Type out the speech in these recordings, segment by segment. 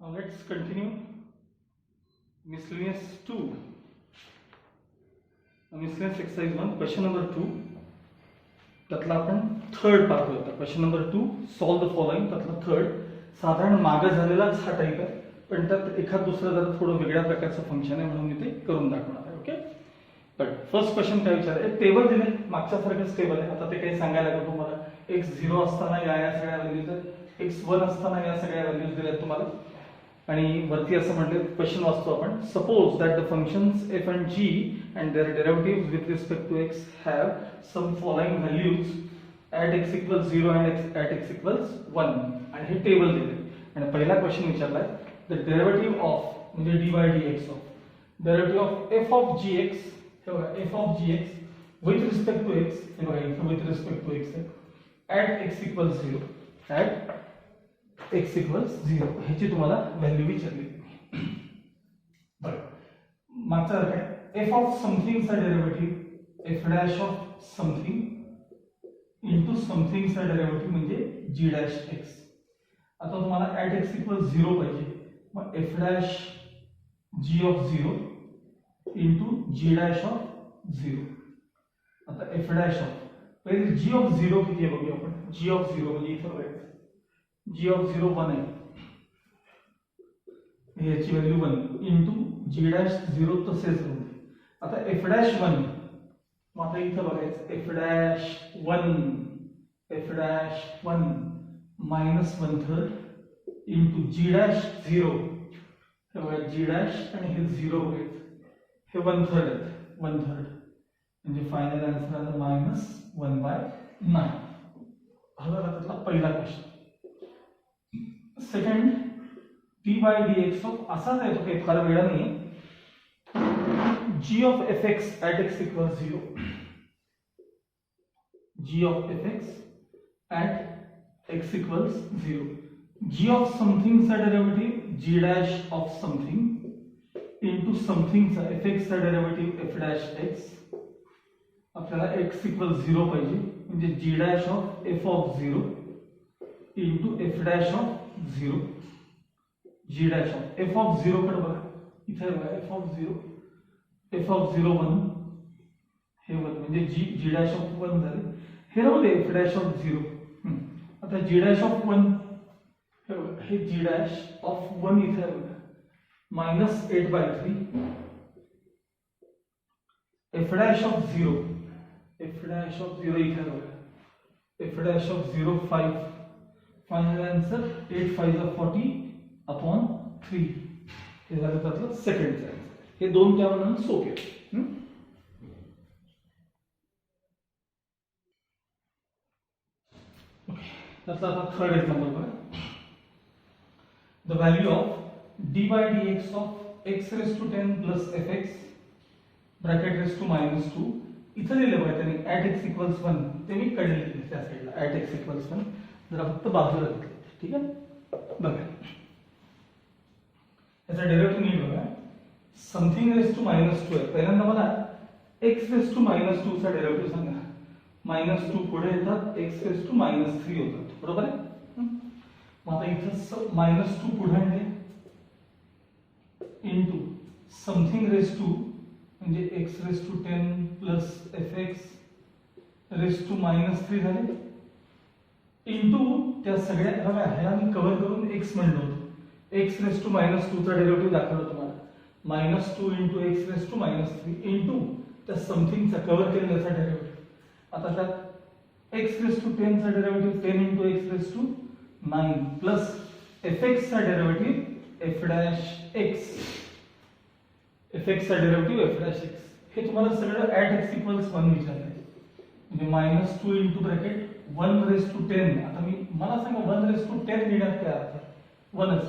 Now let's continue miscellaneous 2. Miscellaneous exercise 1, question number 2. त्यातला आपण third पाहतोय आता. Question number 2, solve the following. त्यातला थर्ड साधारण मागे झालेलाच हा टाईप आहे, पण त्यात एखाद दुसरं जरा थोडं वेगळ्या प्रकारचं फंक्शन आहे म्हणून मी ते करून दाखवणार आहे. ओके, पण फर्स्ट क्वेश्चन काय विचार एक टेबल दिले, मागच्या सारखंच टेबल आहे. आता ते काही सांगायला लागेल तुम्हाला. x0 असताना या सगळ्या व्हॅल्यूज आहेत, x1 असताना या सगळ्या व्हॅल्यूज दिल्या तुम्हाला. आणि वरती असं म्हटलं, क्वेश्चन वाचतो आपण. Suppose that the functions f and g and their derivatives with respect to x have some following values at x equals 0 and at x equals 1. आणि हे टेबल दिले आणि पहिला क्वेश्चन विचारलाय द डेरिव्हेटिव्ह ऑफ म्हणजे dy dx of derivative of f of gx, हे बघा f of gx with respect to x, हे बघा इथे with respect to x at x equals 0 at x equals 0 ह्याची तुम्हाला व्हॅल्यू विचारली. बरं, मागचा काय f ऑफ समथिंग चा derivative f dash of something into something चा डेरिव्हेटिव्ह म्हणजे g डॅश x. आता तुम्हाला at x equals 0 पाहिजे, मग f dash g of 0 into g dash of 0. आता f डॅश ऑफ पहिले g ऑफ 0 किती आहे बघूया आपण. g ऑफ 0 म्हणजे इथे बघायचं g ऑफ 0 1 आहे, याची व्हॅल्यू 1 इनटू g डॅश 0 तसेच राहू. आता f डॅश 1, मग आता इथे बघायचं f dash 1 minus 1/3 into g dash 0, हे बघा g डॅश आणि हे 0 बघायचं, हे 1/3 आहेत, 1/3 म्हणजे फायनल आन्सर आला -1/9. हा झाला त्यातला पहिला question. Second dy dx of असाच आहे, तो काही फार वेळा नाही. g of fx at x equals 0, g of fx at x equals 0, g of something चा derivative g dash of something into something चा fx चा डेरिव्हेटिव्ह f डॅश x. आपल्याला x equals 0 पाहिजे, म्हणजे g dash of f of 0 into f dash of 0, g dash of f of 0 कडे बघा, इथे बघा f ऑफ 0 1, हे 1 म्हणजे g डॅश ऑफ 1 झाले. हे राहू दे f डॅश ऑफ 0. आता g डॅश ऑफ 1, हे बघा हे g डॅश ऑफ 1 इथे बघा -8/3, f डॅश ऑफ 0 इथे बघा f dash of 0 5. Final answer 8 5 40/3. हे झालं त्यातलं सेकंड आन्सर. हे दोन त्यावरून सोपे. ओके, त्यातला आता थर्ड एक्झाम्पल बघा. The value of dy dx of x raised to 10 plus fx bracket raised to -2. इथं लिहिलं बघा त्यांनी at x equals 1, ते मी कडे लिहिले त्या साईडला at x equals 1, जरा फक्त बाजूला घेतलं. ठीक आहे, बघा याचा डेरिव्हेटिव्ह नीट बघा. समथिंग रेस टू -2 आहे. पहिल्यांदा मला x रेस टू -2 चा डेरिव्हेटिव्ह सांगा. -2 पुढे येतात, x रेस टू -3 होतात, बरोबर आहे. मग आता इथं -2 पुढे आणले इनटू समथिंग रेस टू म्हणजे x raise to 10 plus fx raise to -3 झाले इनटू त्या सगळ्या बघा ह्याला मी कव्हर करून x म्हणलो होतो. x रेस टू -2 चा डेरिव्हेटिव्ह दाखवलं तुम्हाला. -2 into x raise to -3 into त्या समथिंगचा कव्हर केलेल्याचा डेरिव्हेटिव्ह. आता त्यात x रेस टू 10 चा derivative 10 into x raise to 9 plus fx चा derivative f dash x, fx चा डेरिव्हेटिव्ह f डॅश x. हे तुम्हाला सगळं at x equals 1 विचारलंय, म्हणजे -2 इनटू ब्रॅकेट 1 रेस टू 10. आता मला सांगा 1 रेस टू 10 लिहिण्यात काय अर्थ आहे. 1च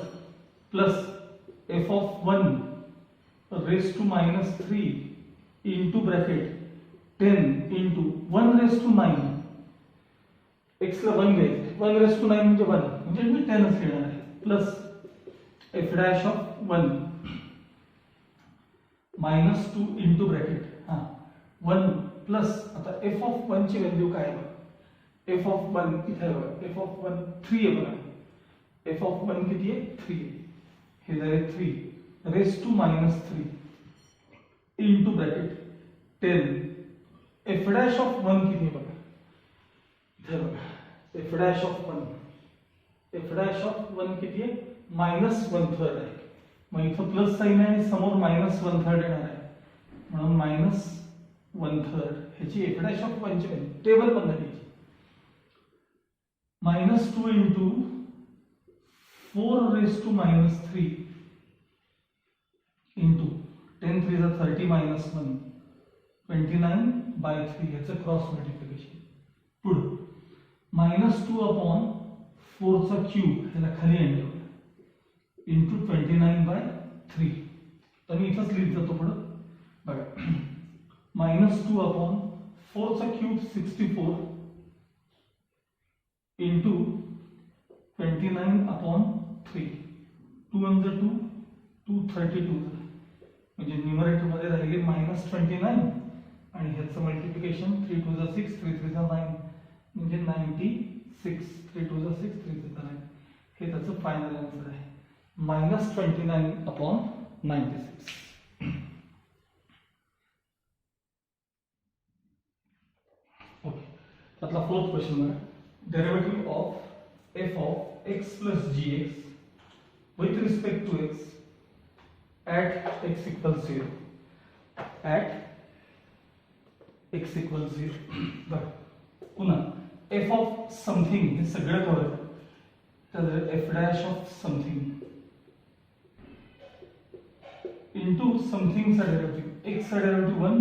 plus f of 1 raise to -3 into bracket 10 into 1 raise to 9. x ला 1 घ्यायचं, 1 रेस टू 9 म्हणजे 1, म्हणजे मी 10च लिहिणार आहे, plus f dash of 1 -2 into bracket 1 plus आता f ऑफ 1 ची व्हॅल्यू काय आहे. f ऑफ 1 इथे बघा, f ऑफ 1 3 आहे बघा, f ऑफ 1 किती आहे 3. हे झाले 3 raise to minus 3 into bracket 10 f dash of 1 किती बघा इथे बघा एफ डॅश ऑफ 1 किती आहे -1/3 आहे मग इथं प्लस साइन आहे आणि समोर -1/3 येणार आहे म्हणून -1/3 ह्याची एफ डॅश ऑफ 1 ची व्हॅल्यू टेबल पद्धतीची -2 into 4 raise to -3 into 10 3 is 30 minus 1 29/3 ह्याचं क्रॉस मल्टिप्लिकेशन पुढे -2 अपॉन 4 चा क्यूब ह्याला खाली आणलं इंटू 29/3 तर मी इथंच लिहित जातो पुढं बघा -2 अपॉन 4 चा क्यूब 64 इंटू 29/3 2 and 2 232 म्हणजे न्यूमरेटर मध्ये राहिले -29 आणि ह्याचं मल्टिप्लिकेशन 3 2 6 3 3 9 म्हणजे 96 3 2 6 3 3 9 हे त्याचं फायनल आन्सर आहे -29/96 ओके त्यातला फोर्थ क्वेश्चन बघा derivative of f of x plus gx with respect to x at x equals 0 at x equals 0 बघा पुन्हा f of something हे सगळं कवर तर f dash of something into something चा derivative x चा derivative 1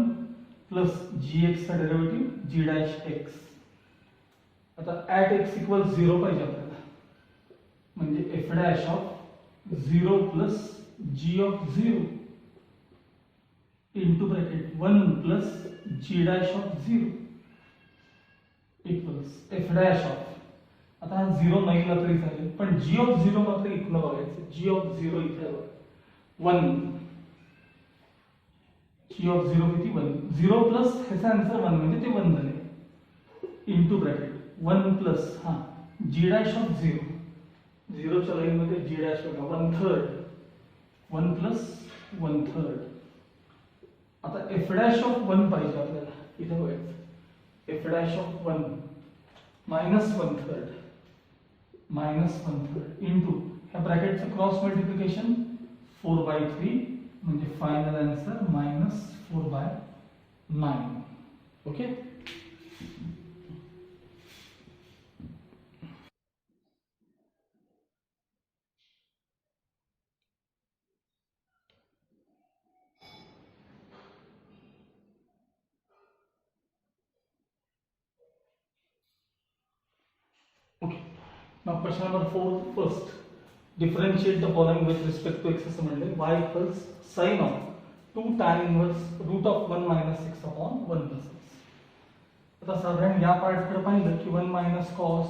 plus gx चा derivative g dash x आता at x equals 0 पाहिजे आपल्याला म्हणजे f dash of 0 plus g of 0 into bracket 1 plus g dash of 0 equals f dash of आता हा 0 नाही ला तरी चालेल पण g of 0 मात्र इथनं बघायचं g of 0 इथे बघा 1 g of 0 किती 1 0 प्लस ह्याचा आन्सर 1 म्हणजे ते 1 झाले into bracket 1 plus हा g dash of 0 0 च्या लाईन मध्ये g dash बघा 1/3 1 plus 1/3 आता f dash of 1 पाहिजे आपल्याला इथे बघायचं f dash of 1 -1/3 into ह्या ब्रॅकेटचं क्रॉस मल्टिप्लिकेशन 4/3 म्हणजे final answer -4/9 okay Okay. Now question number 4 first. Differentiate the following with respect to x असं म्हणले y equals sin of 2 tan inverse root of 1 minus 6 upon 1 plus x. आता साधारण या पार्टकडे पाहिलं की 1 minus cos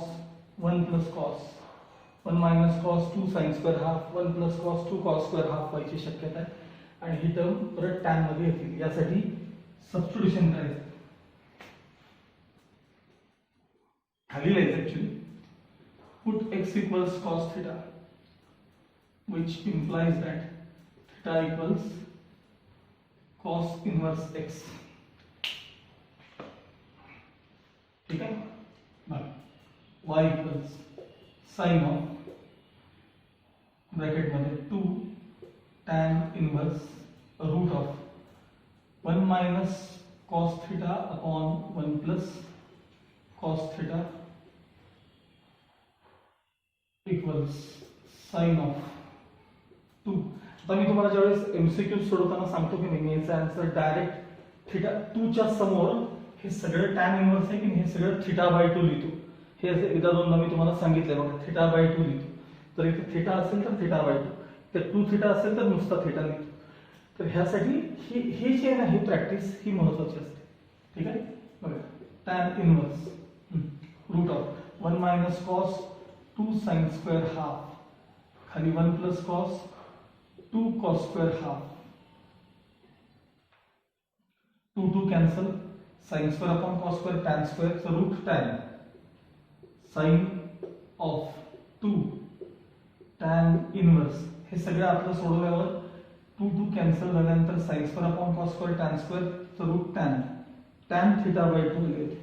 1 plus cos 1 minus cos 2 sin square half 1 plus cos 2 cos square half व्हायची शक्यता आहे आणि ही टर्म परत tan मध्ये येतील यासाठी सबस्टिट्यूशन करायचं खाली लिहायचं actually put x equals cos theta which implies that theta equals cos inverse x ठीक है y equals sin of bracket मध्ये 2 tan inverse root of 1 minus cos theta upon 1 plus cos theta equals sin of 2 आता मी तुम्हाला ज्यावेळेस MCQ सोडवताना सांगतो की मी याचा आन्सर डायरेक्ट थीटा 2 च्या समोर हे सगळं tan इन्व्हर्स आहे की हे सगळं θ/2 लिहितो हे असे एकदा दोनदा मी तुम्हाला सांगितलंय बघा θ/2 लिहितो तर इथे थीटा असेल तर θ/2 तर 2 थीटा असेल तर नुसता थीटा लिहितो तर ह्यासाठी ही जी आहे ना ही प्रॅक्टिस ही महत्त्वाची असते ठीक आहे बघा tan inverse root of 1 minus cos 2 sin square half खाली 1 plus cos 2 cos square half 2 cancel sin square upon cos square tan square so root tan sin of 2 tan inverse हे सगळं आपलं सोडवल्यावर 2 2 कॅन्सल झाल्यानंतर sin square upon cos square tan square तर route tan theta by 2 येते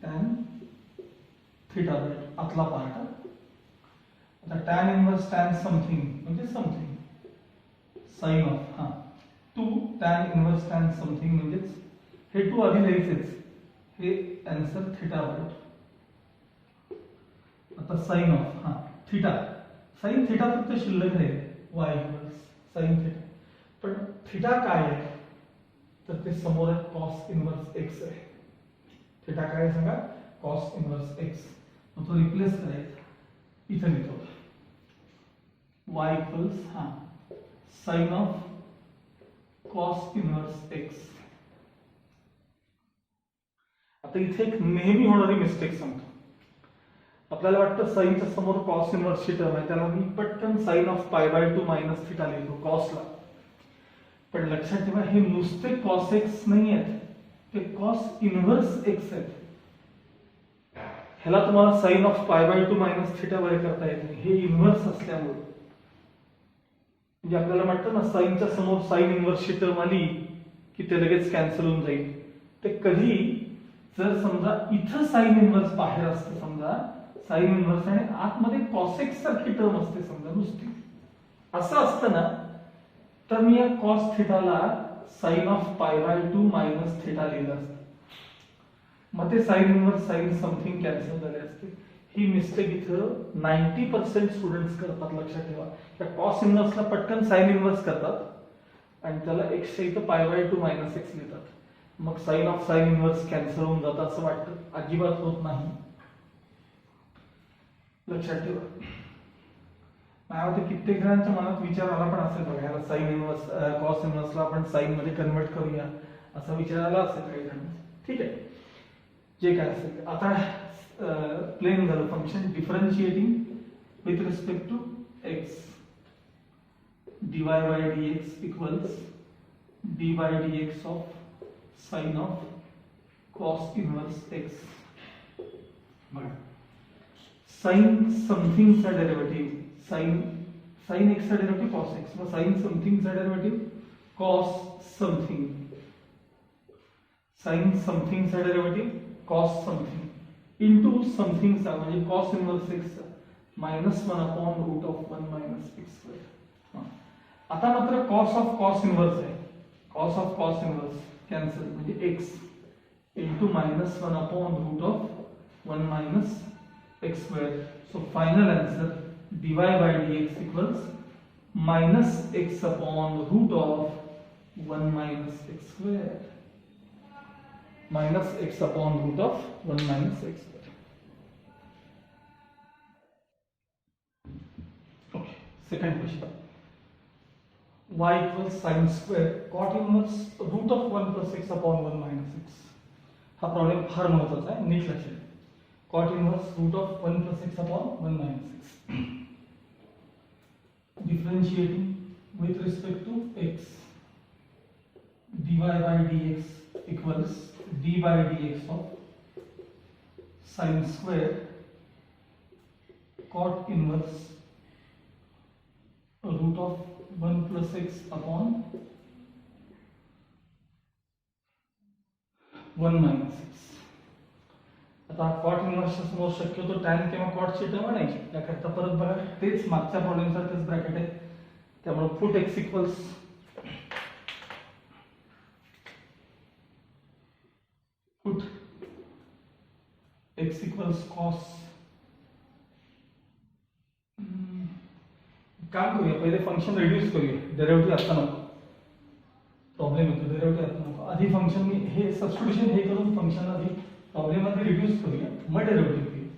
tan theta by 2 आतला part. आता tan inverse tan something म्हणजे something sin of 2 tan inverse tan something म्हणजेच हे 2 आधी लिहायचेच, हे आन्सर थीटा बाय 2. आता sin of theta sin theta फक्त शिल्लक राहील y इक्वल्स sin थीटा, पण थीटा काय आहे तर ते समोर आहे cos इनवर्स x आहे. थीटा काय आहे सांगा, cos इनवर्स x. मग तो रिप्लेस करायचा, इथे लिहितो y equals sin of cos inverse x. आता इथे एक नेहमी होणारी मिस्टेक सांगतो. आपल्याला वाटतं साइनच्या समोर cos इनवर्सची टर्म आहे, त्याला मी पटकन sin of pi by 2 minus theta लिहितो cosला. पण लक्षात ठेवा हे नुसते cos x नाही आहेत, ते cos इनवर्स x आहेत. ह्याला तुम्हाला sin of pi by 2 minus theta वगैरे करता येत नाही, हे इनवर्स असल्यामुळे. म्हणजे आपल्याला वाटतं ना साइनच्या समोर sin इनवर्सची टर्म आली की ते लगेच कॅन्सल होऊन जाईल. ते कधी जर समजा इथं sin इनवर्स बाहेर असतं, समजा sin इनवर्स आणि आतमध्ये cos x सारखी टर्म असते समजा नुसती, असं असतं ना, तर मी या cos थीटाला sin of pi by 2 minus theta लिहिलं असतं. मग ते sin inverse sin something cancel झाले असते. ही मिस्टेक इथं 90% स्टुडंट्स करतात. लक्षात ठेवा, त्या cos इनवर्सला पटकन sin इनवर्स करतात आणि त्याला x च्या इथं पाय बाय 2 मायनस x लिहितात. मग sin of sin inverse cancel होऊन जातं असं वाटतं, अजिबात होत नाही. लक्षात ठेवा. मला वाटतं कित्येक जणांच्या मनात विचार आला पण असेल बघा, याला sin इनवर्स cos इनवर्सला आपण sin मध्ये कन्वर्ट करूया असा विचार आला असेल काही जण. ठीक आहे, जे काय असेल. आता प्लेन झालं function differentiating with respect to x, dy by dx equals dy dx of sin of cos inverse x. बघा, sin समथिंग चा डेरिव्हेटिव्ह sin x चा डेरिव्हेटिव्ह cos x, मग sin समथिंग चा derivative cos something, sin something चा derivative cos something into something चा म्हणजे cos inverse x चा -1 upon root of 1 minus x square. आता मात्र cos ऑफ cos इनवर्स आहे, cos of cos inverse cancel म्हणजे x into -1 upon root of 1 minus x square. So final answer dy by dx equals -x upon root of 1 minus x square. -x upon root of 1 minus x square. Okay, second question. Y equals sin square cot inverse root of 1 plus x upon 1 minus x. हा problem फार महत्वाचा आहे, नीट लक्षात ठेवा. cot inverse root of 1 plus x upon 1 minus x. Differentiating with respect to x, dy by dx equals d by dx of sin square cot inverse root of 1 plus x upon 1 minus x. आता cot इनवर्सच्या समोर शक्यतो tan किंवा कॉटची term आणायची, त्याकरता परत बघा तेच मागच्या प्रॉब्लेम सारखंच ब्रॅकेट आहे, त्यामुळे foot x equals foot x equals cos. काम करूया, पहिले फंक्शन रिड्यूस करूया, डेरिव्हेटिव्ह आता नको, प्रॉब्लेम येतो डेरिव्हेटिव्ह आता नको. आधी फंक्शन मी हे सबस्टिट्यूशन हे करून फंक्शन आधी प्रॉब्लेम मध्ये रिड्यूस करूया, मग डेरिव्हेटिव्ह घेऊया.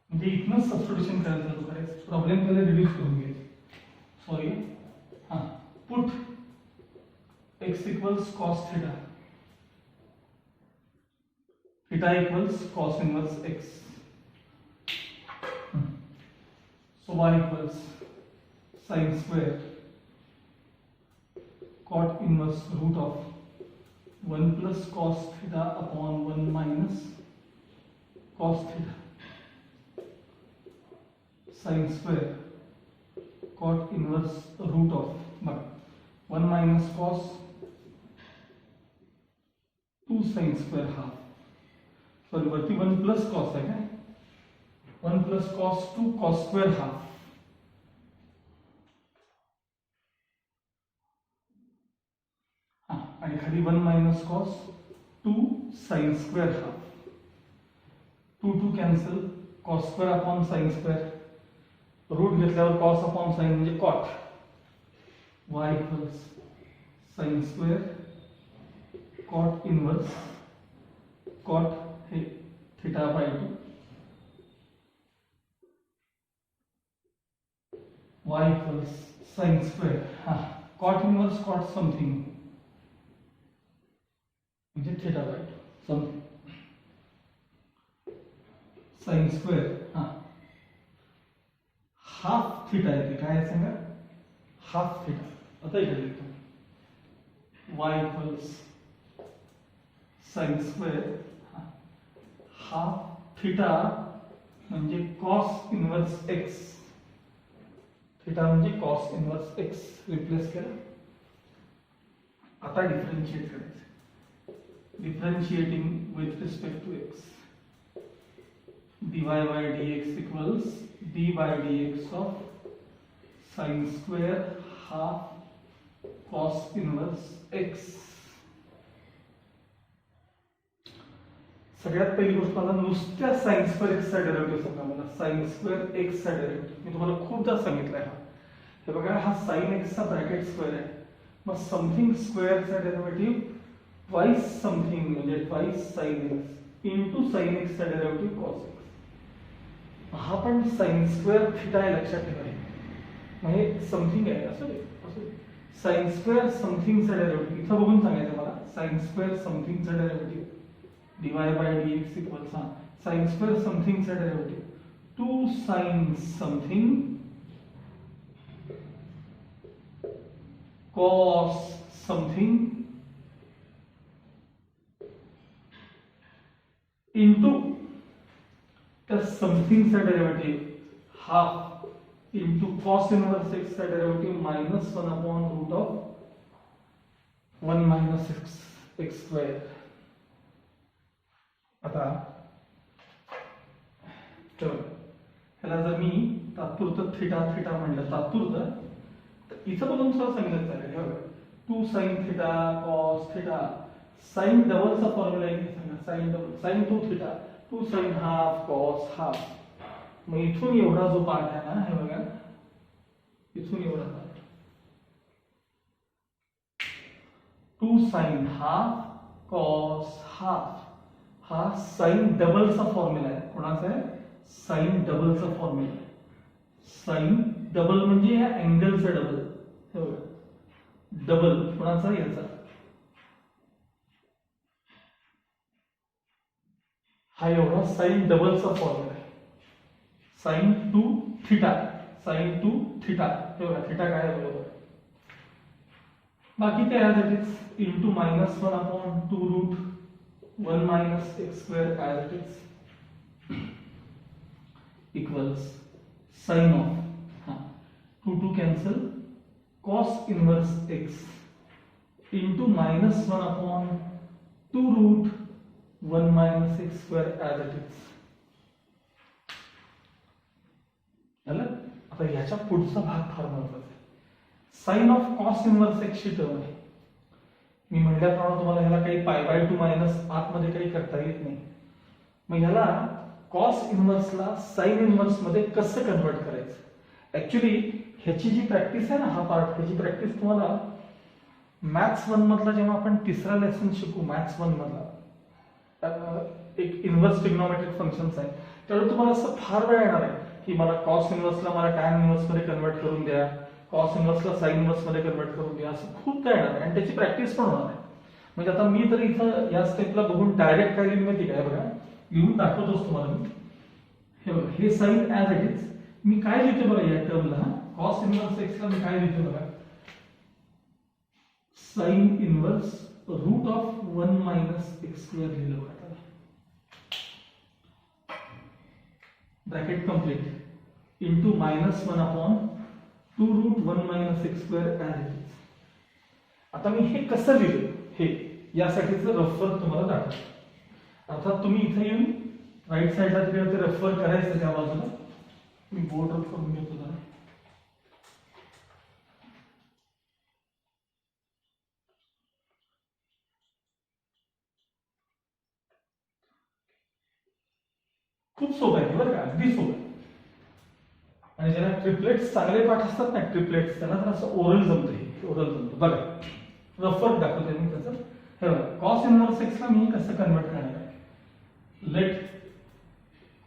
म्हणजे इथनं सबस्टिट्यूशन करायचं करायचं, प्रॉब्लेम पहिले रिड्यूस करून घ्यायचं. Sorry put x equals cos theta, theta equals cos inverse x. So y equals sin square cot inverse root of 1 plus cos theta upon 1 minus cos theta sin square cot inverse root of बघा 1 minus cos 2 sine square half sorry वरती 1 plus cos आहे काय 1 plus cos 2 cos square half आणि खाली 1 minus cos 2 sine square half 2 2 cancel cos square upon sine square root घेतल्यावर cos upon sine म्हणजे cot y equals sine square cot inverse cot हे theta by 2 y equals sine square cot inverse cot something म्हणजे theta by 2 something sine square half theta येते काय सांगा half theta आता इकडे लिहितो y equals sine square half theta म्हणजे cos inverse x theta म्हणजे कॉस इनवर्स एक्स रिप्लेस केलं आता डिफरन्शिएट करायचं differentiating with respect to x dy by dx equals d by dx of sin square half cos inverse x सगळ्यात पहिली गोष्ट मला नुसत्या sin square x चा डेरिव्हेटिव्ह सांगा मला sin square x चा डेरिव्हेटिव्ह मी तुम्हाला खूपदा सांगितलंय हे बघा हा sin x चा ब्रॅकेट स्क्वेअर आहे मग समथिंग स्क्वेअर चा डेरिव्हेटिव्ह ट्वाइस समथिंग म्हणजे twice sin x into sin x चा डेरिव्हेटिव्ह cos x हा पण साइन स्क्वेअर थीटा आहे लक्षात ठेवा म्हणजे समथिंग आहे असं साइन स्क्वेअर समथिंगचा डेरिव्हेटिव्ह इथं बघून सांगायचं मला साइन स्क्वेअर समथिंगचा derivative dy by dx equals sine square समथिंगचा derivative 2 sine something cos something into तर समथिंग चा derivative half into cos inverse x चा derivative -1 upon root of 1 minus x square आता ह्याला जर मी तात्पुरतं थीटा थीटा म्हणलं तात्पुरतं तर इथं बघून सुद्धा सांगितलं चालेल हे बघा 2 sine theta cos theta sine डबलचा फॉर्म्युला आहे सांगा sine double sine 2 theta 2 sine half cos half मग इथून एवढा जो पार्ट आहे ना हे बघा इथून एवढा part 2 sine half cos half हा साइन डबलचा फॉर्म्युला आहे कोणाचा आहे साइन डबलचा फॉर्म्युला आहे साइन डबल म्हणजे या अँगलचा डबल हे बघा डबल कोणाचा याचा हा एवढा साइन डबलचा फॉर्म्युला आहे साइन 2 थीटा हे बघा थीटा काय आहे बरोबर बाकी ते as it is into -1 upon 2 root 1 minus x square as it is equals sine of 2 2 cancel cos inverse x into -1 upon 2 root 1 minus x square as it is आता ह्याच्या पुढचा भाग फार महत्वाचा आहे sine of cos inverse x ची term आहे मी म्हटल्याप्रमाणे तुम्हाला ह्याला काही π/2 मायनस आतमध्ये काही करता येत नाही मग ह्याला cos इनवर्सला साइन इनवर्स मध्ये कसं कन्वर्ट करायचं ऍक्च्युली ह्याची जी प्रॅक्टिस आहे ना हा पार्ट ह्याची प्रॅक्टिस तुम्हाला मॅथ्स 1 मधला जेव्हा आपण तिसरा लेसन शिकू मॅथ्स 1 मधला एक इनवर्स ट्रिग्नोमेट्रिक फंक्शन्स आहे त्यावेळी तुम्हाला असं फार वेळ येणार आहे की मला cos इनवर्सला मला tan इनवर्स मध्ये कन्वर्ट करून द्या cos इनवर्सला sin इनवर्स मध्ये कन्वर्ट करून द्या असं खूप काय येणार आहे आणि त्याची प्रॅक्टिस पण होणार आहे म्हणजे आता मी तर इथं या स्टेपला बघून डायरेक्ट काय लिहून माहिती काय बघा लिहून दाखवतोच तुम्हाला मी हे बघा हे साइन ॲज इट इज मी काय लिहितो बघा या टर्मला cos इनवर्स x ला मी काय लिहितो बघा sine inverse root of 1 minus x square लिहिलं बघा bracket complete into -1 upon 2√1 - x² as it is. आता मी हे कसं लिहिलं हे यासाठीचं रफर तुम्हाला दाखवतो. अर्थात तुम्ही इथे येऊन राईट साईडला तिकडे ते रफर करायचं त्या बाजूला. मी बोर्ड रफ करून घेतो जरा. खूप सोपं आहे बरं का, अगदी सोपं आहे. आणि ज्यांना ट्रिपलेट्स चांगले पाठ असतात ना, ट्रिपलेट्स, त्यांना तर असं ओरल जमतं. हे ओरल जमतं. बघा रफर दाखवते मी त्याचं. हे बघा कॉस इनव्हर्स एक्सला मी कसं कन्वर्ट करणार आहे. Let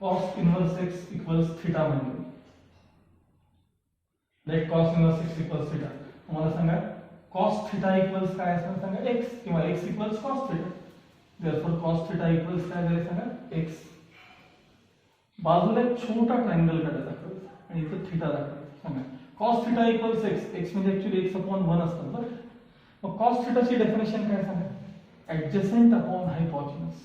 cos inverse x equals theta म्हणून. Let cos inverse x equals theta. मला सांगा कॉस थिटा इक्वल्स काय असणार सांगा एक्स, किंवा x equals cos theta. Therefore cos theta equals काय झाले सांगा एक्स. बाजूला एक छोटा ट्रायंगल काढायचा आणि इथं थिटा दाखवायचा. सांगा cos theta equals x. X म्हणजे ऍक्च्युली x/1 असतं बरं. मग कॉस थिटाची डेफिनेशन काय सांगा, adjacent upon hypotenuse.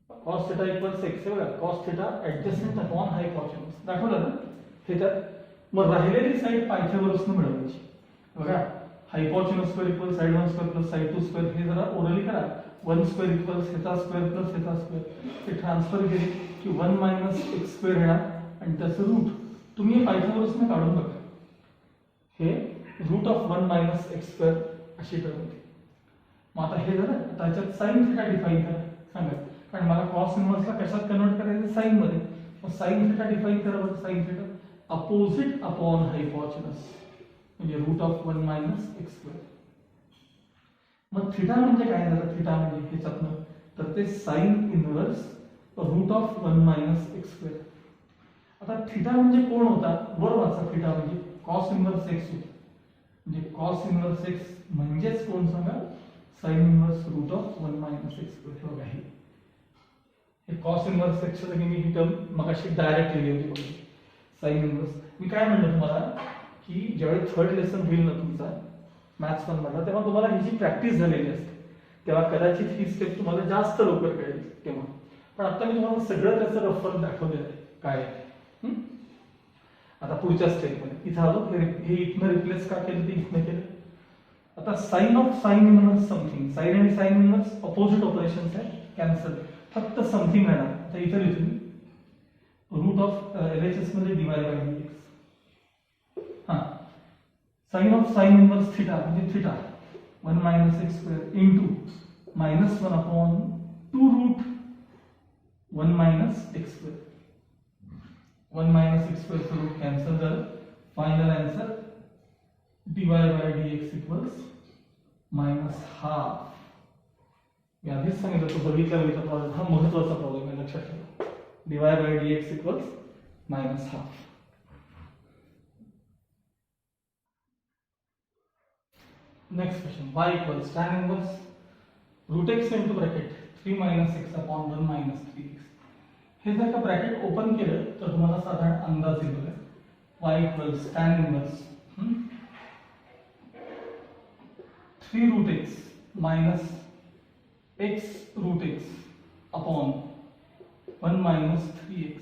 Cos theta equals x बघा, cos theta adjacent upon hypotenuse दाखवलं ना हे. तर मग राहिलेली साईड पायथागोरसने मिळवायची. बघा hypotenuse square equals side 1 square plus side 2 square. हे जरा ओरली करा. 1 स्क्वेअर इक्वल्स हेचा स्क्वेअर प्लस हेचा स्क्वेअर. हे ट्रान्सफर केले की 1 - x² येणार आणि त्याचं रूट तुम्ही पायथागोरसने काढून बघा. हे रूट ऑफ 1 - x² अशी टर्म होती. मग आता हे जरा त्याच्यात साइन थिटा डिफाइन करा सांगा, कारण मला कॉस इनव्हर्सला कशात कन्वर्ट करायचं साइन मध्ये. मग साइन थिटा डिफाइन करा बरं. साइन थिटा अपोजिट अपॉन हायपोटेन्यूज म्हणजे रूट ऑफ 1 - x². मग थिटा म्हणजे काय झालं, थिटा म्हणजे ह्याच्यातनं तर ते sign inverse route of 1 - x². आता थिटा म्हणजे कोण होता, वर वाचा. थिटा म्हणजे कॉस इनव्हर्स एक्स होता. म्हणजे कॉस इनव्हर्स एक्स म्हणजेच कोण सांगा, sign inverse route of 1 - x². बघा हे कॉस इनव्हर्स एक्स साठी मी ही टर्म मगाशी डायरेक्ट लिहिली होती. साइन इनव्हर्स मी काय म्हणलं तुम्हाला की ज्यावेळी थर्ड लेसन होईल ना तुमचा मॅथ्स 1 मधला, तेव्हा तुम्हाला ह्याची प्रॅक्टिस झालेली असते. तेव्हा कदाचित ही स्टेप तुम्हाला जास्त लवकर कळेल तेव्हा. पण आता मी तुम्हाला सगळं त्याचं रफर दाखवलेलं आहे काय. आता पुढच्या स्टेपमध्ये इथं आलो. हे इथनं रिप्लेस का केलं ते इथनं केलं. आता sine of sine inverse something. Sine आणि साइन इनव्हर्स ऑपोजिट ऑपरेशन्स आहे, कॅन्सल. फक्त समथिंग राहणार. आता इथं लिहितो रूट ऑफ LHS मध्ये dy/dx. हा sine of sine inverse theta म्हणजे theta 1 - x² into -1/2 root 1 - x². 1 - x² चं रूट कॅन्सल झालं. फायनल आन्सर dy/dx इक्वल्स -½ मी आधीच सांगितलं तो बघितला प्रॉब्लेम हा महत्वाचा प्रॉब्लेम आहे, लक्षात ठेवा. dy/dx equals -½ next question. y equals tan inverse root x into bracket 3 - x/1 - 3x. हे जर का ब्रॅकेट ओपन केलं तर तुम्हाला साधारण अंदाज येईल बघा. y equals tan inverse 3 root x minus x root x upon 1 - 3x.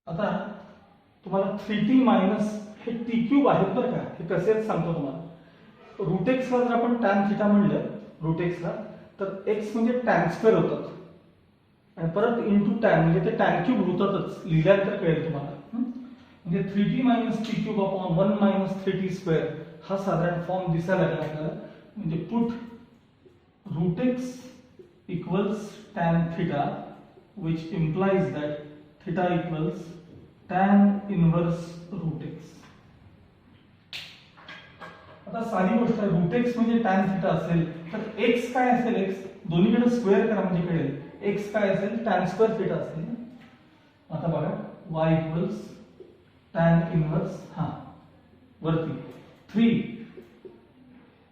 आता तुम्हाला 3t मायनस हे टी क्यूब आहेत बरं का. हे कसे आहेत सांगतो तुम्हाला. रूट एक्सला जर आपण टॅन थिटा म्हणलं रूट एक्सला तर x म्हणजे टॅन स्क्वेअर होतात आणि परत इंटू टॅन म्हणजे ते टॅन क्यूब होतातच. लिहिल्यानंतर कळेल तुम्हाला. म्हणजे 3t minus T cube upon 1 - 3t square हा साधारण फॉर्म दिसायला लागला आपल्याला. म्हणजे put root x equals tan theta which implies that theta equals tan inverse root x. आता साधी गोष्ट आहे. रूट एक्स म्हणजे टॅन थिटा असेल तर एक्स काय असेल, एक्स दोन्हीकडे स्क्वेअर करा म्हणजे कळेल. एक्स काय असेल, टॅन स्क्वेअर थिटा असेल. आता बघा y इक्वल्स टॅन इनवर्स हा वरती 3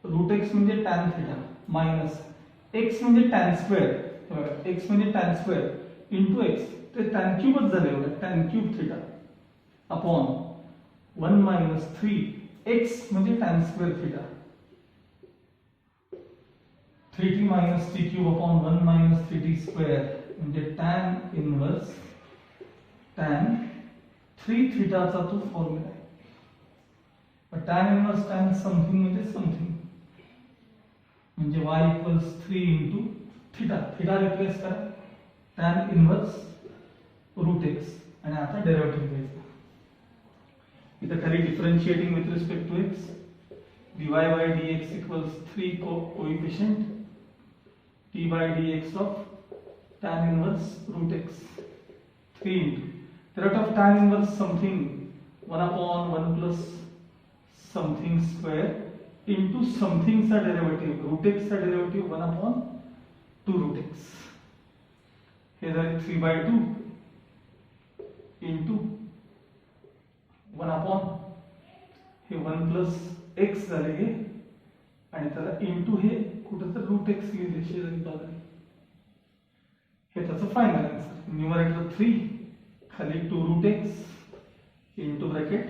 रूट एक्स म्हणजे टॅन थिटा मायनस एक्स म्हणजे टॅन स्क्वेअर. बघा एक्स म्हणजे टॅन स्क्वेअर इंटू एक्स ते टॅन क्यूबच झाले बघा. Tan cube theta upon 1 - 3 x म्हणजे tan square theta. 3t minus T cube upon 1 - 3t square म्हणजे टॅन इनवर्स tan 3 थिटाचा तो फॉर्म्युला आहे. tan इनवर्स tan समथिंग म्हणजे समथिंग, म्हणजे y equals 3 into theta. Theta replace करा, tan इनवर्स रूट एक्स, आणि आता डेरिव्हेटिव्ह घ्यायचा. इथं खाली differentiating with respect to x, dy by dx equals 3 coefficient t by dx of tan inverse root x 3 into the rate of tan inverse something 1 upon 1 plus something square into something चा derivative root x चा derivative 1 upon 2 root x. हे झाले 3 by 2 into 1 upon हे 1 plus x झाले हे, आणि त्याला into हे कुठं तर रूट एक्स लिहिले शेजारी बाजूला. हे त्याचं फायनल आन्सर. न्यूमरेटर 3 खाली 2 root x into bracket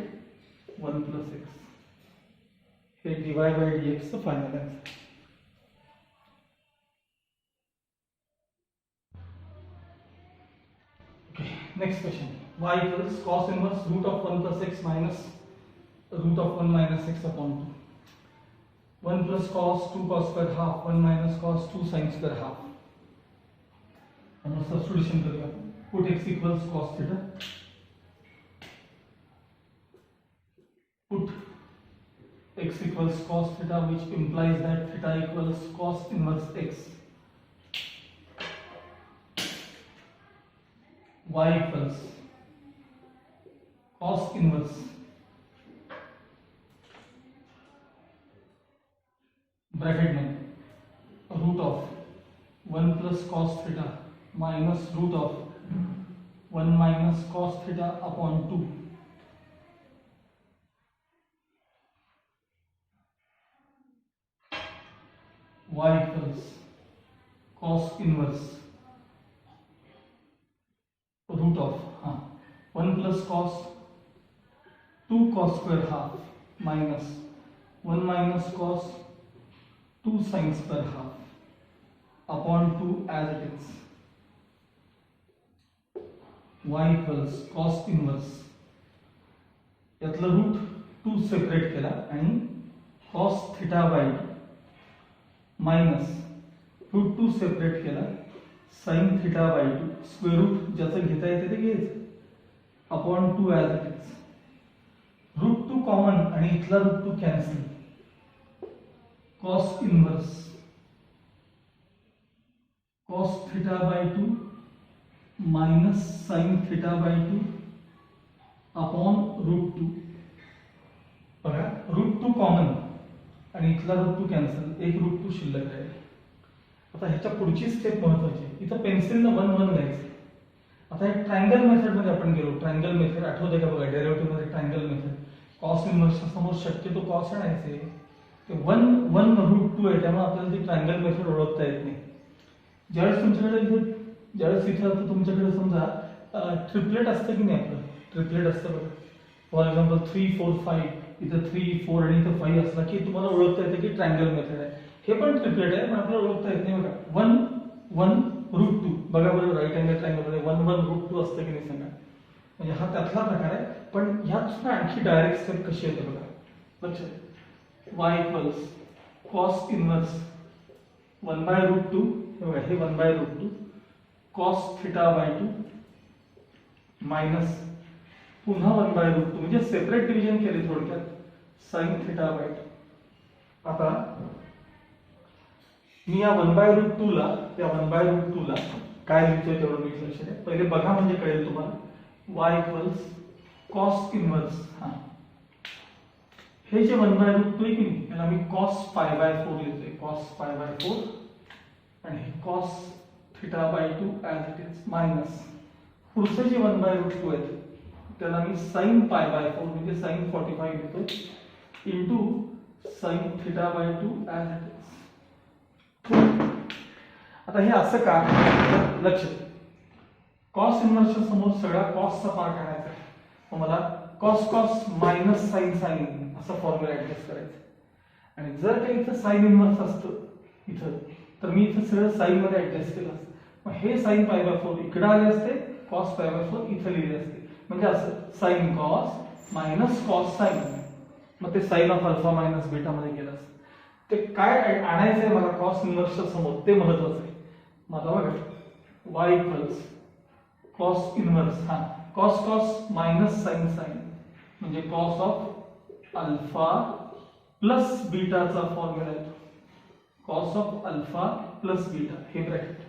1 plus x. हे dy by dx चं final answer. Okay, next question. y equals cos inverse root of 1 plus x minus root of 1 minus x upon 2. 1 plus cos 2 cos square half 1 minus cos 2 sin square half. Hum substitution करेंगे. Put x equals cos theta. Put x equals cos theta, which implies that theta equals cos inverse x. Y equals cos inverse bracket में root of 1 plus cos theta minus root of 1 minus cos theta upon 2. y equals cos inverse root of 1 plus cos 2 cos square half minus 1 minus cos 2 sin square half upon 2 as it is. y equals cos inverse, यातलं रूट 2 separate केला आणि cos theta by 2 minus root 2 separate केला sin theta by 2 square root ज्याचं घेता येते ते घ्यायचं अपॉन 2 as it is. रूट 2 कॉमन आणि इथला root 2 cancel. cos inverse cos theta by 2 minus sin theta by 2 upon root 2. बघा रूट 2 कॉमन आणि इथला रूट 2 कॅन्सल, एक रूट 2 शिल्लक आहे. आता ह्याच्या पुढची स्टेप महत्वाची. इथं पेन्सिलनं 1 1 लिहायचं. आता हे ट्रायंगल मेथड मध्ये आपण गेलो. ट्रायंगल मेथड आठवते का बघा, डेरिव्हेटिव्ह मध्ये ट्रायंगल मेथड. कॉस इनवर्सच्या समोर शक्यतो कॉस आणायचे. ते 1 1 रूट 2 आहे, त्यामुळे आपल्याला ती ट्रायंगल मेथड ओळखता येत नाही. ज्यावेळेस इथे आता तुमच्याकडे समजा ट्रिपलेट असतं की नाही, आपलं ट्रिपलेट असतं बघा. फॉर एक्झाम्पल 3 4 5, इथं 3 4 आणि इथं 5 असला की तुम्हाला ओळखता येतं की ट्रायंगल मेथड आहे. हे पण ट्रिपलेट आहे पण आपल्याला ओळखता येत नाही बघा. 1 1 रूट 2 बघा बरं, राईट अँगल ट्रायंगल मध्ये 1 1 रूट 2 असतं की नाही सांगा. म्हणजे हा त्यातला प्रकार आहे. पण ह्यात सुद्धा आणखी डायरेक्ट स्टेप कशी येते बघा. लक्षात y equals cos inverse 1 by root 2, हे 1 by root 2 cos theta by 2 minus पुन्हा 1 by root 2, म्हणजे सेपरेट डिव्हिजन केले थोडक्यात sin theta by 2. आता मी या 1 by root 2 ला काय लिहितोय तेवढं मी लक्षात आहे. पहिले बघा म्हणजे कळेल तुम्हाला. y equals cos inverse, हे जे 1 by root 2 आहे की नाही, याला मी cos pi by 4 लिहितोय. cos pi by 4 आणि cos theta by 2 as it is minus पुढचे जे 1 by root 2 आहे त्याला मी sin pi by 4 म्हणजे sin 45 लिहितोय into sin theta by 2 as it is. आता हे असं का, लक्ष cos इनवर्सच्या समोर सगळा cosचा पार्ट आणायचा. मग मला cos cos minus sin sin असा फॉर्म्युला ऍडजस्ट करायचा. आणि जर काही इथं sin इनवर्स असतं इथं, तर मी इथं सगळं sin मध्ये ऍडजस्ट केलं असतं. मग हे sin pi by 4 इकडे आले असते कॉस पाय बाय 4 इथं लिहिले असते, म्हणजे असं sine cos minus cos sine, मग ते sine of alpha minus beta मध्ये गेलं असतं. ते काय आणायचंय मला कॉस इन्व्हर्सच्या समोर, ते महत्वाचं आहे. मग आता बघा y इक्वल्स कॉस इन्व्हर्स, हा cos cos minus sine sine म्हणजे कॉस ऑफ अल्फा प्लस बीटाचा फॉर्म्युला येतो, cos of alpha plus beta हे bracket,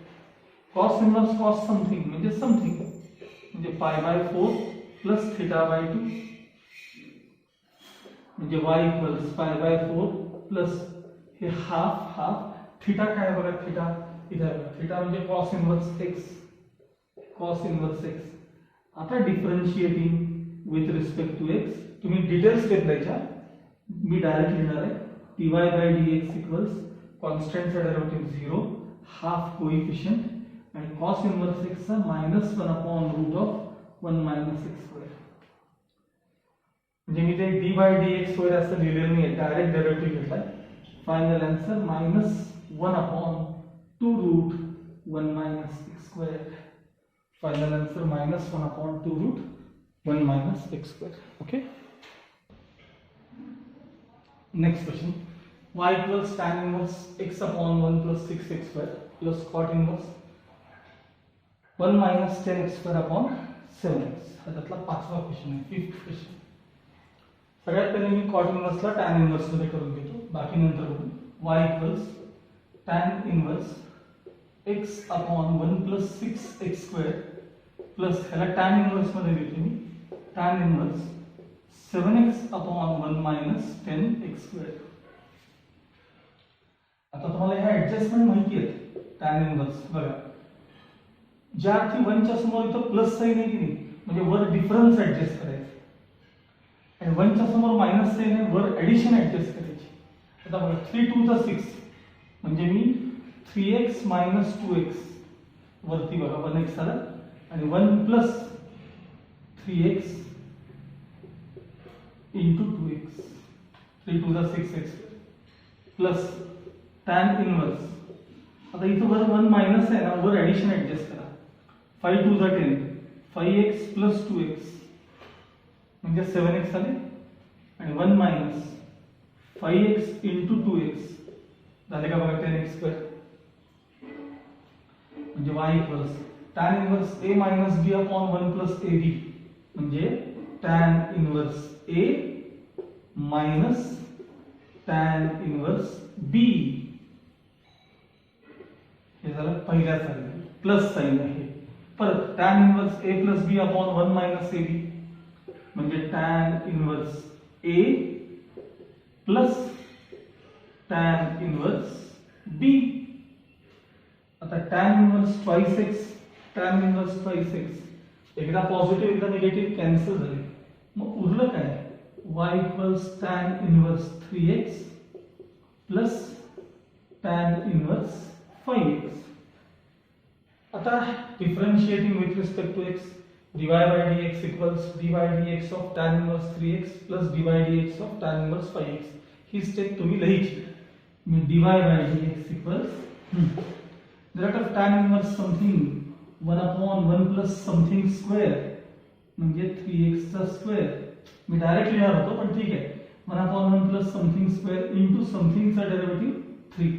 cos inverse cos something म्हणजे समथिंग म्हणजे pi by 4 plus theta by 2 म्हणजे y equals pi by 4 plus हे half half, theta काय बघा, थीटा इथे बघा, थीटा म्हणजे cos inverse x, cos inverse x. आता differentiating with respect to x, तुम्ही डिटेल स्टेप द्यायच्या, मी डायरेक्ट लिहिणार आहे dy बाय dx इक्वल्स कॉन्स्टंटचा डेरिव्हेटिव्ह 0, हाफ कोइफिशियंट आणि कॉस इन्व्हर्स x चा -1 upon root of 1 minus x square. म्हणजे मी ते dy बाय dx स्क्वेअर असं लिहिलेलं नाही, डायरेक्ट डेरिव्हेटिव्ह घेतलाय. Final answer -1 upon 2 root 1 minus x square. Final answer -1 upon 2 root 1 minus x square. Okay, next question, y equals tan inverse x upon 1 plus 6x square plus cot inverse 1 minus 10x square upon 7x. हा त्यातला पाचवा question आहे, fifth question. सगळ्यात पहिले मी cot इनवर्सला tan inverse मध्ये करून घेतो, बाकी नंतर बघू. y equals tan inverse x upon 1 plus 6x square plus ह्याला tan इनवर्स मध्ये लिहितो मी, tan inverse 7x upon 1 minus 10x square. आता तुम्हाला ह्या ऍडजस्टमेंट माहिती आहे, tan इनवर्स बघा, ज्या अर्थी 1 च्या समोर इथं प्लस साइन आहे की नाही, म्हणजे वर डिफरन्स ऍडजस्ट करायचा, आणि 1 च्या समोर मायनस साइन आहे, वर ऍडिशन ऍडजस्ट करायची. आता बघा 3 2 चा 6 म्हणजे मी 3x मायनस 2x वरती बघा 1x आला, आणि 1 प्लस 3x इंटू 2x, 3 2 चा 6x प्लस tan इनवर्स. आता इथं वर 1 मायनस आहे ना, वर ऍडिशन ऍडजस्ट करा, 5 2 चा 10, 5x प्लस 2x म्हणजे 7x आले, आणि 1 मायनस 5x इंटू 2x झाले का बघा 10x स्क्वेअर. म्हणजे y equals tan inverse a minus b upon 1 plus ab म्हणजे tan inverse a minus tan inverse b. हे झालं पहिल्या साईन, प्लस साईन आहे. परत tan inverse a plus b upon 1 minus ab म्हणजे tan inverse a plus tan inverse b. आता tan inverse twice x, tan inverse twice x, एकदा positive एकदा negative cancel झाले, मग उरलं काय, y equals tan inverse 3x plus tan inverse 5x. आता differentiating with respect to x, dy by dx equals dy dx of tan inverse 3x plus dy dx of tan inverse 5x. He step तुम्ही लिहायची. मी dy by dx equals the rate of tan inverse something 1 upon 1 plus something square म्हणजे 3x चा square. मी direct लिहिणार होतो पण ठीक आहे, 1 upon 1 plus something square into something चा डेरिव्हेटिव्ह 3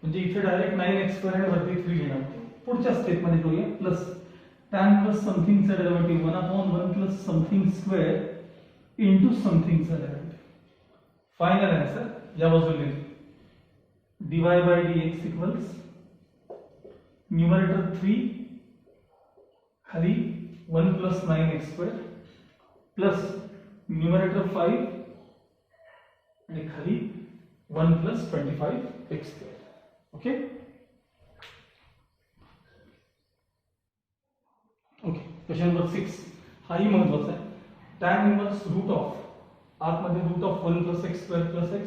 म्हणजे इथे डायरेक्ट 9x स्क्वेअर आणि वरती 3 लिहिणार होतो. पुढच्या स्टेप मध्ये करूया, प्लस tan प्लस समथिंग चा derivative 1 upon 1 plus something square into something चा डेरिव्हेटिव्ह. फायनल आन्सर या बाजूला लिहितो, dy by dx equals numerator 3 खाली 1 plus 9x square plus numerator 5 आणि खाली 1 plus 25x square. Okay okay, question number 6 हाही महत्वाचा आहे. tan इनवर्स रूट ऑफ आतमध्ये root of 1 plus x square plus x,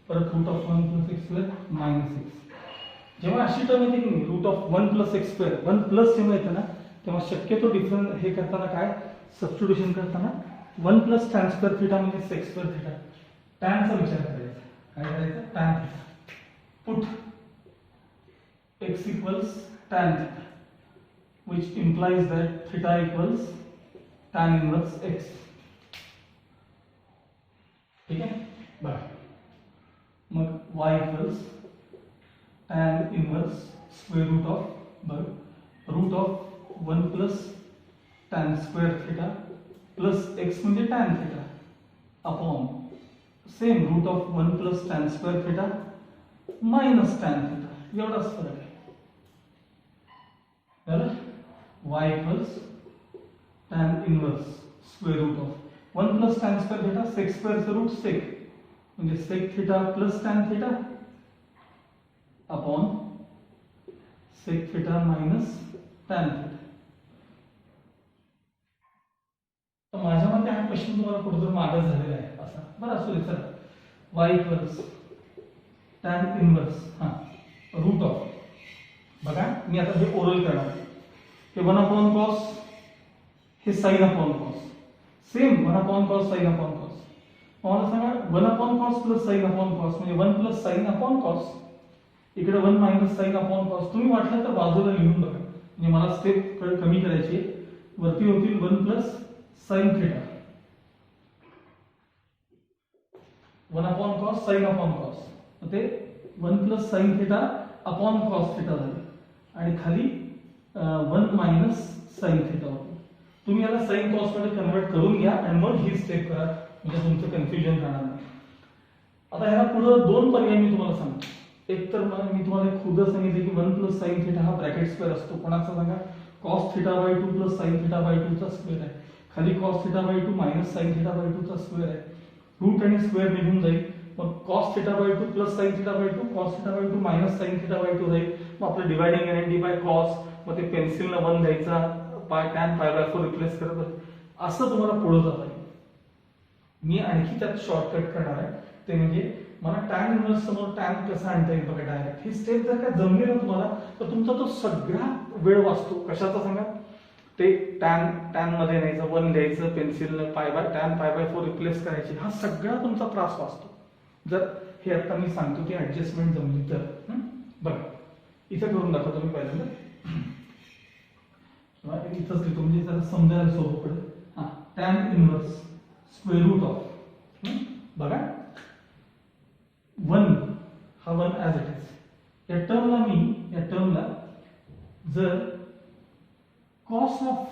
परत root of 1 plus x square minus x. जेव्हा अशी टर्म येते की नाही, root of 1 plus x square 1 plus जेव्हा येतं ना, तेव्हा शक्यतो डिफरन्स हे करताना काय, सबस्टिट्यूशन करताना 1 प्लस tan स्क्वेअर थीटा म्हणजे sec स्क्वेअर थीटा, tan चा विचार करायचा. काय करायचं, tan theta put x equals tan theta which implies that theta equals tan inverse x. ठीक है, बघा मग y equals tan inverse square root of root of 1 plus tan square theta plus x म्हणजे tan theta upon same root of 1 plus tan square theta minus tan theta एवढाच फरक आहे. बरोबर, y equals tan inverse square root of 1 plus tan square theta sec square चं route sec म्हणजे sec theta plus tan theta upon sec theta minus tan theta. तर माझ्या मते हा क्वेश्चन तुम्हाला कुठेतरी मागच झालेला आहे असा. बरं असू दे, चला y equals tan inverse root of, बघा मी आता हे ओरल करणार आहे, हे 1 अपॉन कॉस, हे sine upon cos, same 1 upon cos sine upon cos. मला सांगा 1 upon cos plus sine upon cos म्हणजे 1 प्लस साइन अपॉन कॉस, इकडे 1 मायनस साइन अपॉन कॉस. तुम्ही वाटलं तर बाजूला लिहून बघा, म्हणजे मला स्टेप कमी करायची. वरती होतील 1 plus sine theta, 1 upon cos sine upon cos, ते 1 plus sine theta upon cos theta झाले आणि खाली 1 मायनस साइन थीटा होते. तुम्ही याला साइन कॉस मध्ये कन्वर्ट करून घ्या आणि मग ही स्टेप करा, म्हणजे तुमचं कन्फ्युजन राहणार नाही. आता ह्याला पुढे दोन पर्याय मी तुम्हाला सांगतो. एक तर मी तुम्हाला खुद सांगितले की 1 प्लस साइन थीटा हा ब्रॅकेट स्क्वेअर असतो. कोणाचा सांगा, cos theta by 2 plus sine theta by 2 चा स्क्वेअर आहे. खाली cos theta by 2 minus sine theta by 2 चा स्क्वेअर आहे. रूट आणि स्क्वेअर निघून जाईल. मग cos theta by 2 plus sine theta by 2, cos theta by 2 minus sine theta by 2 राहील. मग आपलं dividing N D by cos, मग ते पेन्सिलनं 1 द्यायचा, पाय टॅन पाय बाय 4 रिप्लेस करत असं तुम्हाला पुढे जाता येईल. मी आणखी त्यात शॉर्टकट करणार आहे, ते म्हणजे मला टॅन इनवर्स समोर टॅन कसा आणता येईल बघा डायरेक्ट. ही स्टेप जर का जमली ना तुम्हाला तर तुमचा तो सगळा वेळ वाचतो. कशाचा सांगा, ते टॅन मध्ये न्यायचं, 1 द्यायचं, पेन्सिलनं pi by tan pi by 4 replace करायची, हा सगळा तुमचा त्रास वाचतो. जर हे आता मी सांगतो की ऍडजस्टमेंट जमली तर. बघा इथे करून दाखवतो मी पहिल्यांदा, इथंच लिहितो म्हणजे जरा समजायला सोपं पडेल. Tan inverse square root of, बघा 1 हा 1 ॲज इट इज. या टर्मला जर cos of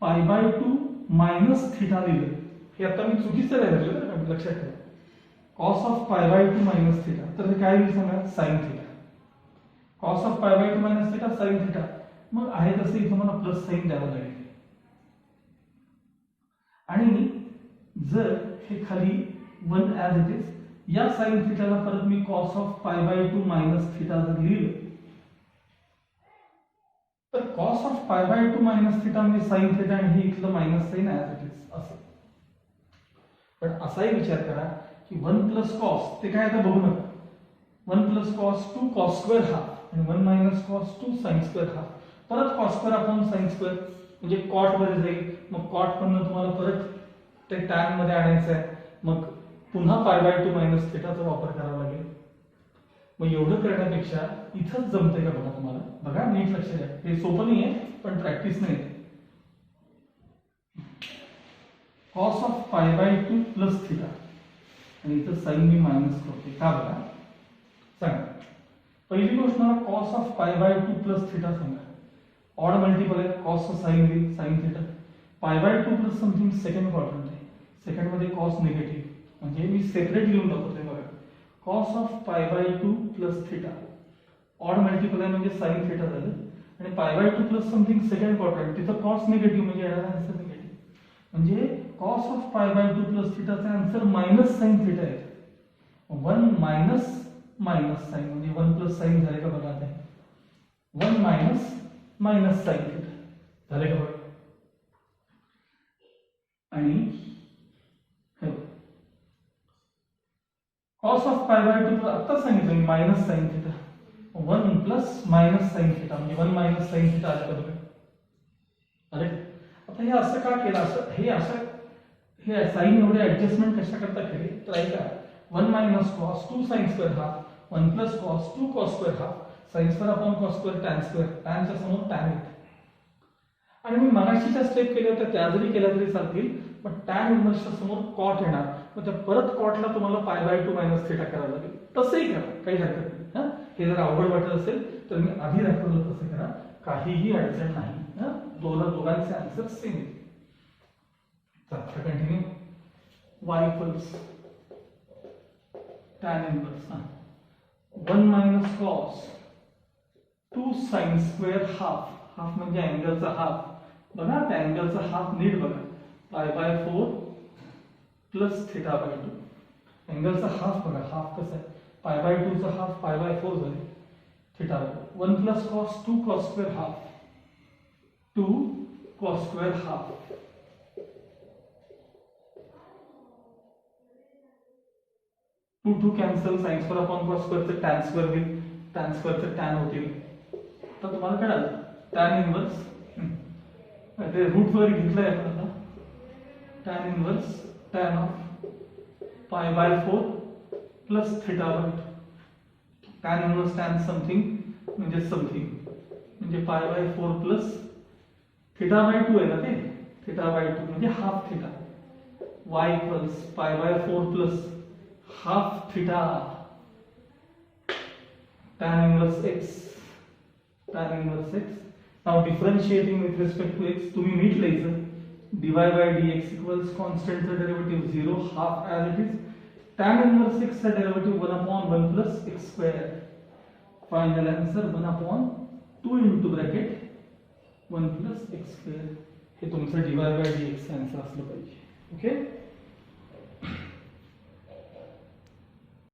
pi by 2 minus theta लिहिलं, हे आता मी चुकीचं लिहिलं, लक्षात ठेवा. Cos of pi by 2 minus theta, तर हे काय लिहिलं सांगा, sine theta. Cos of pi by 2 minus theta sine theta. मग आहे तसं इथं मला प्लस साइन द्यावं लागेल. आणि जर हे खाली 1 ॲज इट इज, या साइन थीटाला परत मी cos of pi by 2 minus theta जर लिहिलं, तर cos of pi by 2 minus theta म्हणजे साइन थीटा आणि हे इथलं minus sine as it is असं. पण असाही विचार करा की 1 प्लस कॉस, ते काय आता बघू नका, 1 plus cos 2 cos square half आणि 1 minus cos 2 sine square half. परत cos square upon sine square म्हणजे कॉट मध्ये जाईल. मग कॉट मधनं तुम्हाला परत ते टॅन मध्ये आणायचं आहे. मग पुन्हा पाय बाय 2 मायनस थीटाचा वापर करावा लागेल. मग एवढं करण्यापेक्षा इथंच जमतंय का बघा तुम्हाला. बघा नीट लक्ष द्या, हे सोपं नाहीये पण प्रॅक्टिस नाही. Cos of pi by 2 plus theta आणि इथं साइन मी मायनस करते का बघा. सांगा पहिली गोष्ट, मला cos of pi by 2 plus theta सांगा. ऑड मल्टिपल आहे, कॉस साइन होईल, साइन थीटा. पाय by 2 plus something second quadrant आहे, सेकंड मध्ये कॉस निगेटिव्ह, म्हणजे मी सेपरेट लिहून दाखवतोय बघा. Cos of pi by 2 plus theta, odd multiple आहे म्हणजे साइन थीटा झालं. आणि पाय by 2 plus something second quadrant, तिथं कॉस निगेटिव्ह म्हणजे येणारा आन्सर निगेटिव्ह. म्हणजे cos of pi by 2 plus थीटाचा आन्सर मायनस साइन थीटा आहे. 1 मायनस मायनस साइन म्हणजे 1 प्लस साइन झाले का बघा. आता 1 मायनस मायनस साइन थीटा झाले का बघा. आणि कॉस ऑफ पाय बाय 2 आता सांगितलं मी minus sine theta, 1 plus minus sine theta म्हणजे 1 मायनस साइन थीटा आलं का बघा. अरे आता हे असं का केलं, असं हे साइन एवढे ऍडजस्टमेंट कशा करता केले तर ऐका. 1 minus cos 2 sine square half, 1 plus cos 2 cos square half, sine square upon cos square tan square, टॅनच्या समोर टॅन येते. आणि मी मगाशीच्या स्टेप केल्या होत्या त्या जरी केल्या तरी चालतील, पण टॅन इन्व्हर्सच्या समोर कॉट येणार, मग त्या परत कॉटला तुम्हाला π/2 - θ करावं लागेल. तसंही करा, काही हरकत नाही. हा, हे जर अवघड वाटत असेल तर मी आधी दाखवलं तसं करा, काहीही अडचण नाही. हा, दोघांचे आन्सर सेम आहे. चला continue. y equals tan inverse 1 - cos 2 sin square half. Half म्हणजे अँगलचा हाफ. बघा त्या अँगलचा हाफ नीट बघा, π/4 प्लस θ/2. अँगलचा हाफ बघा, हाफ कसा आहे, π/2 चा हाफ π/4 झाले, θ/2. 1 plus cos 2 cos square half, 2 cos square half. 2 cancel, sign square upon cos square चे tan स्क्वेअर होईल, tan स्क्वेअर चे tan होतील. तर तुम्हाला कळालं tan इनवर्स ते रूट वर घेतलंय आपण आता. tan inverse tan of π/4 plus θ/2. tan inverse tan something म्हणजे समथिंग म्हणजे π/4 प्लस θ/2 आहे ना ते, θ/2 म्हणजे half θ. y equals π/4 plus half θ tan inverse x. tan inverse x. Now differentiating with respect to x, तुम्ही नीट लिहायचं dy by dx equals constant चा derivative 0, half as it is. tan inverse x चा derivative 1/1 plus x square. Final answer 1/2 into bracket 1 plus x square. हे तुमचं dy by dx चा answer असलं पाहिजे. Okay.